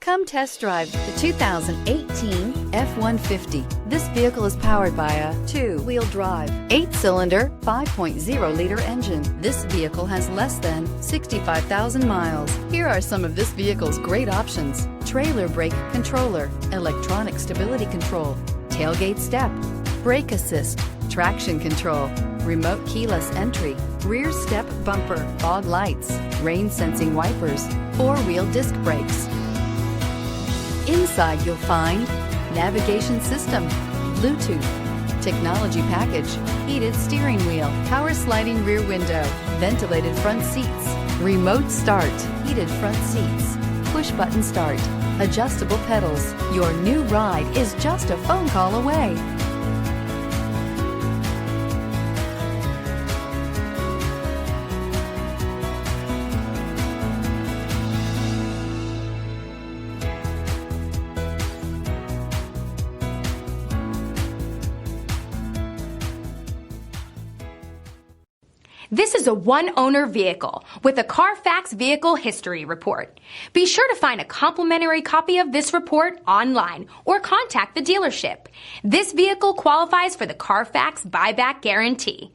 Come test drive the 2018 F-150. This vehicle is powered by a 2-wheel drive, 8-cylinder, 5.0-liter engine. This vehicle has less than 65,000 miles. Here are some of this vehicle's great options: trailer brake controller, electronic stability control, tailgate step, brake assist, traction control, remote keyless entry, rear step bumper, fog lights, rain sensing wipers, 4-wheel disc brakes. Inside you'll find navigation system, Bluetooth, technology package, heated steering wheel, power sliding rear window, ventilated front seats, remote start, heated front seats, push button start, adjustable pedals. Your new ride is just a phone call away. This is a one-owner vehicle with a CARFAX Vehicle History Report. Be sure to find a complimentary copy of this report online or contact the dealership. This vehicle qualifies for the CARFAX Buyback Guarantee.